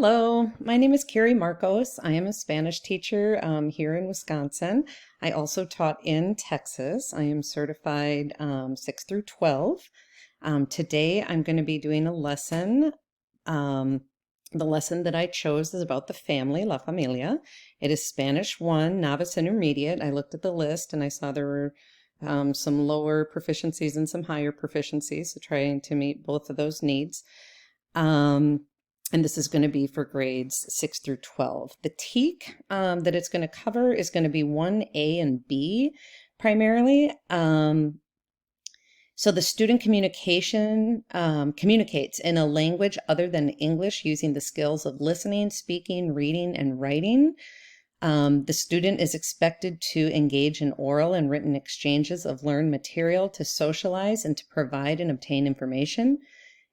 Hello, my name is Carrie Marcos. I am a Spanish teacher here in Wisconsin. I also taught in Texas. I am certified 6 through 12. Today I'm going to be doing a lesson. The lesson that I chose is about the family, La Familia. It is Spanish 1, Novice Intermediate. I looked at the list and I saw there were some lower proficiencies and some higher proficiencies, so trying to meet both of those needs. And this is going to be for grades 6 through 12. The TEK that it's going to cover is going to be 1A and B primarily. So the student communication communicates in a language other than English using the skills of listening, speaking, reading, and writing. The student is expected to engage in oral and written exchanges of learned material to socialize and to provide and obtain information,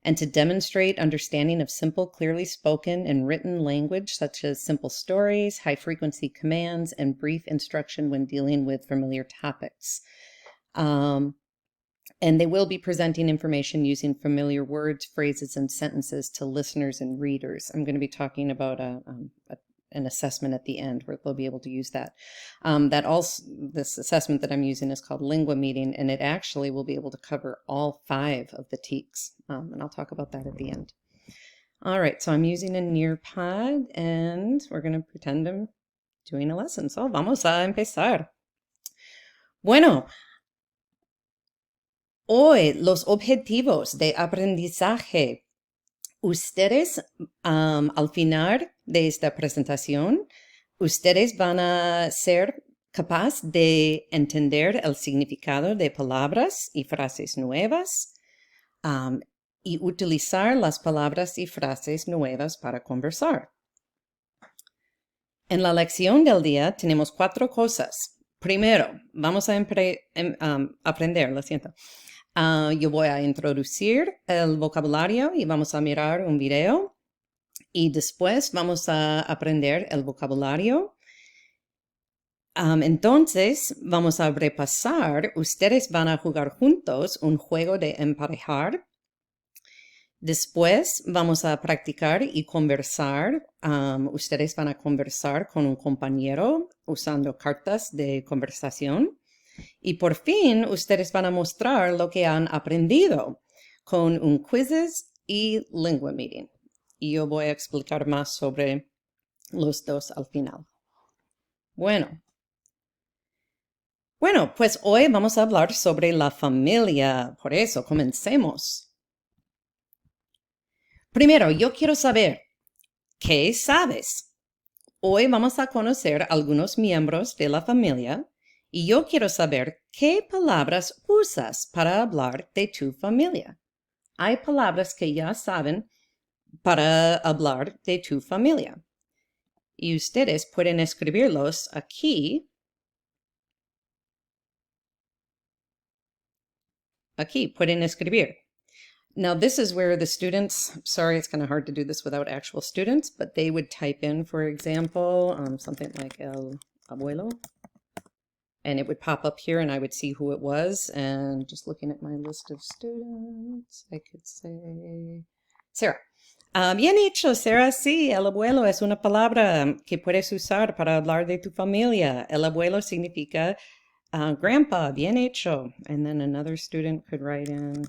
and to demonstrate understanding of simple, clearly spoken and written language, such as simple stories, high-frequency commands, and brief instruction when dealing with familiar topics. And they will be presenting information using familiar words, phrases, and sentences to listeners and readers. I'm going to be talking about an assessment at the end where they'll be able to use that. This assessment that I'm using is called Lingua Meeting, and it actually will be able to cover all 5 of the TEKs, and I'll talk about that at the end. All right, so I'm using a Nearpod, and we're going to pretend I'm doing a lesson. So vamos a empezar. Bueno, hoy los objetivos de aprendizaje. Ustedes, al final de esta presentación, ustedes van a ser capaz de entender el significado de palabras y frases nuevas y utilizar las palabras y frases nuevas para conversar. En la lección del día tenemos 4 cosas. Primero, vamos a aprender, lo siento. Yo voy a introducir el vocabulario y vamos a mirar un video. Y después vamos a aprender el vocabulario. Entonces, vamos a repasar. Ustedes van a jugar juntos un juego de emparejar. Después vamos a practicar y conversar. Ustedes van a conversar con un compañero usando cartas de conversación. Y por fin, ustedes van a mostrar lo que han aprendido con un quizzes y Lingua Meeting. Y yo voy a explicar más sobre los dos al final. Bueno, pues hoy vamos a hablar sobre la familia. Por eso, comencemos. Primero, yo quiero saber, ¿qué sabes? Hoy vamos a conocer algunos miembros de la familia. Y yo quiero saber qué palabras usas para hablar de tu familia. Hay palabras que ya saben para hablar de tu familia. Y ustedes pueden escribirlos aquí. Aquí pueden escribir. Now this is where the students, sorry, it's kind of hard to do this without actual students, but they would type in, for example, something like el abuelo. And it would pop up here and I would see who it was. And just looking at my list of students, I could say, Sarah. Bien hecho, Sarah. Sí, el abuelo es una palabra que puedes usar para hablar de tu familia. El abuelo significa grandpa. Bien hecho. And then another student could write in,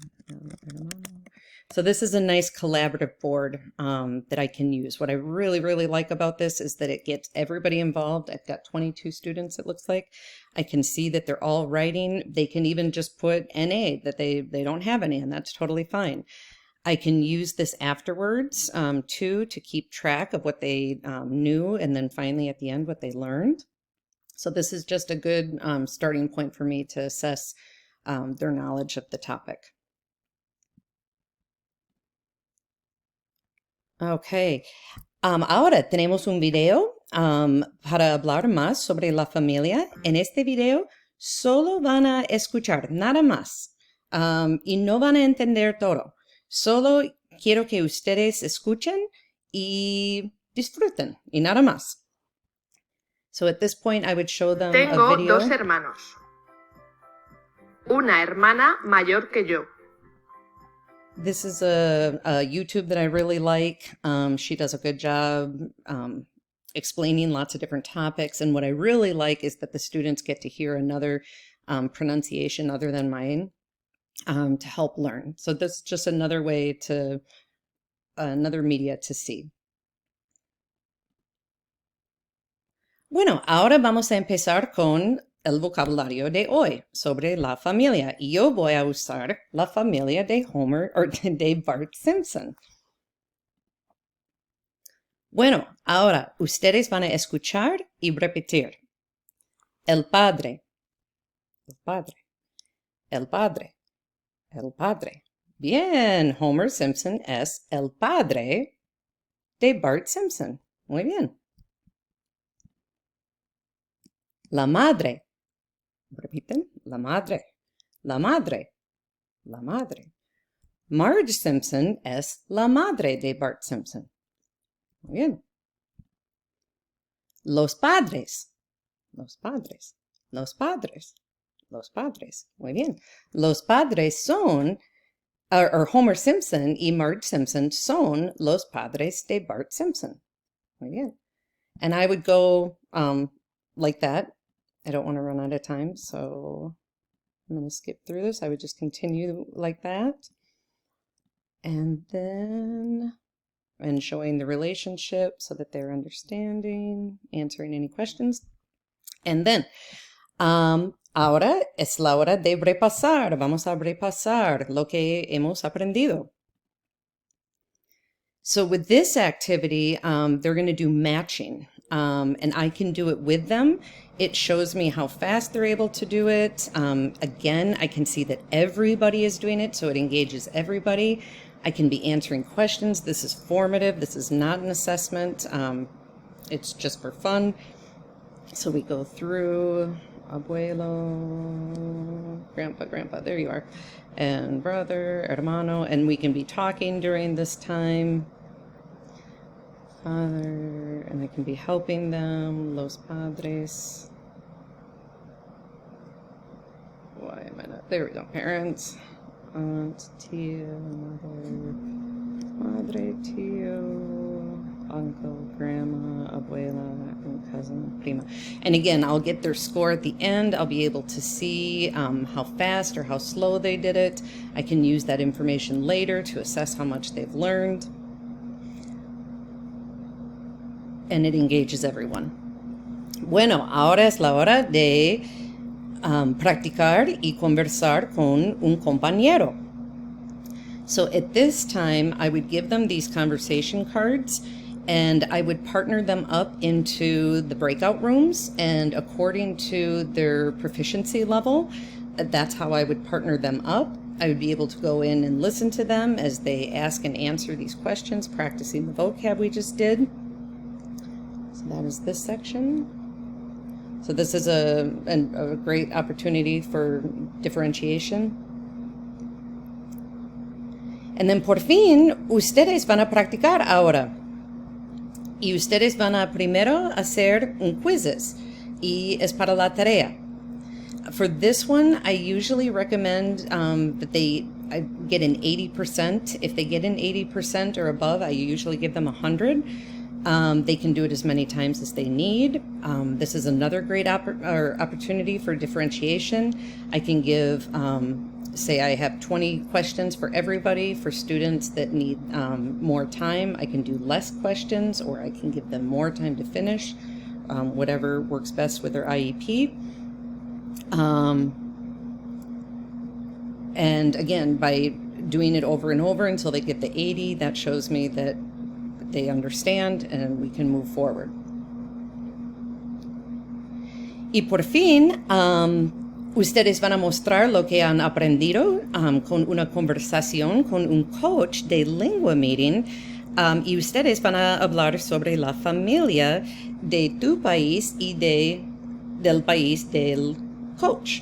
so this is a nice collaborative board that I can use. What I really, really like about this is that it gets everybody involved. I've got 22 students, it looks like. I can see that they're all writing. They can even just put NA, that they don't have any, and that's totally fine. I can use this afterwards, too, to keep track of what they knew, and then finally at the end what they learned. So this is just a good starting point for me to assess their knowledge of the topic. Ok, ahora tenemos un video para hablar más sobre la familia. En este video solo van a escuchar nada más y no van a entender todo. Solo quiero que ustedes escuchen y disfruten y nada más. So at this point I would show them a Tengo video. 2 hermanos. Una hermana mayor que yo. This is a YouTube that I really like. She does a good job explaining lots of different topics. And what I really like is that the students get to hear another pronunciation other than mine to help learn. So this is just another way to, another media to see. Bueno, ahora vamos a empezar con el vocabulario de hoy sobre la familia. Y yo voy a usar la familia de Homer, o de Bart Simpson. Bueno, ahora ustedes van a escuchar y repetir. El padre, el padre, el padre, el padre. Bien, Homer Simpson es el padre de Bart Simpson. Muy bien. La madre. Repiten. La madre. La madre. La madre. Marge Simpson es la madre de Bart Simpson. Muy bien. Los padres. Los padres. Los padres. Los padres. Muy bien. Los padres son, or Homer Simpson y Marge Simpson son los padres de Bart Simpson. Muy bien. And I would go like that. I don't want to run out of time, so I'm going to skip through this. I would just continue like that. And then, and showing the relationship so that they're understanding, answering any questions. And then, ahora es la hora de repasar. Vamos a repasar lo que hemos aprendido. So with this activity, they're going to do matching, and I can do it with them. It shows me how fast they're able to do it. Again, I can see that everybody is doing it, so it engages everybody. I can be answering questions. This is formative. This is not an assessment. It's just for fun. So we go through abuelo, grandpa, there you are, and brother, hermano, and we can be talking during this time. Father, and I can be helping them, los padres. Why am I not? There we go, parents, aunt, tia, madre, tío, uncle, grandma, abuela, and cousin, prima. And again, I'll get their score at the end. I'll be able to see how fast or how slow they did it. I can use that information later to assess how much they've learned. And it engages everyone. Bueno, ahora es la hora de practicar y conversar con un compañero. So at this time, I would give them these conversation cards, and I would partner them up into the breakout rooms, and according to their proficiency level, that's how I would partner them up. I would be able to go in and listen to them as they ask and answer these questions, practicing the vocab we just did. So that is this section. So this is a great opportunity for differentiation. And then por fin, ustedes van a practicar ahora. Y ustedes van a primero hacer un quizzes. Y es para la tarea. For this one, I usually recommend that I get an 80%. If they get an 80% or above, I usually give them 100. They can do it as many times as they need. This is another great opportunity for differentiation. I can give, say I have 20 questions for everybody. For students that need more time, I can do less questions, or I can give them more time to finish, whatever works best with their IEP. And again, by doing it over and over until they get the 80, that shows me that they understand and we can move forward. Y por fin, ustedes van a mostrar lo que han aprendido con una conversación con un coach de lengua meeting, y ustedes van a hablar sobre la familia de tu país y del país del coach.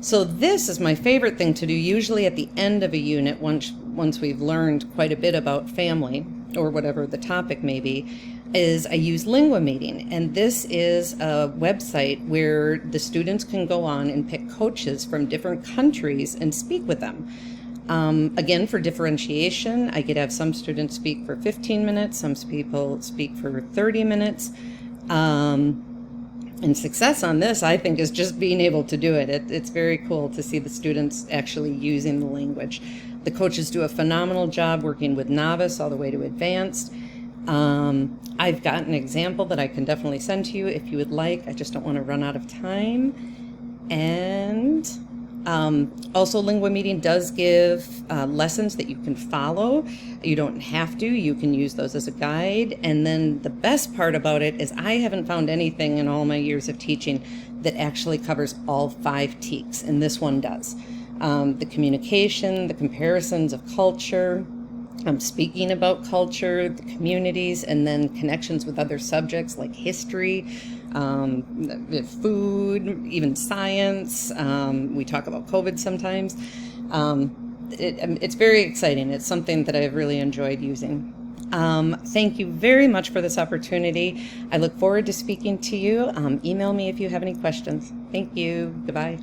So this is my favorite thing to do, usually at the end of a unit, once we've learned quite a bit about family, or whatever the topic may be, is I use Lingua Meeting. And this is a website where the students can go on and pick coaches from different countries and speak with them. Again, for differentiation, I could have some students speak for 15 minutes, some people speak for 30 minutes. And success on this, I think, is just being able to do it. It's very cool to see the students actually using the language. The coaches do a phenomenal job working with novice all the way to advanced. I've got an example that I can definitely send to you if you would like. I just don't want to run out of time. And also, Lingua Meeting does give lessons that you can follow. You don't have to. You can use those as a guide. And then the best part about it is I haven't found anything in all my years of teaching that actually covers all 5 TEKs, and this one does. The communication, the comparisons of culture, speaking about culture, the communities, and then connections with other subjects like history, food, even science. We talk about COVID sometimes. It's very exciting. It's something that I've really enjoyed using. Thank you very much for this opportunity. I look forward to speaking to you. Email me if you have any questions. Thank you. Goodbye.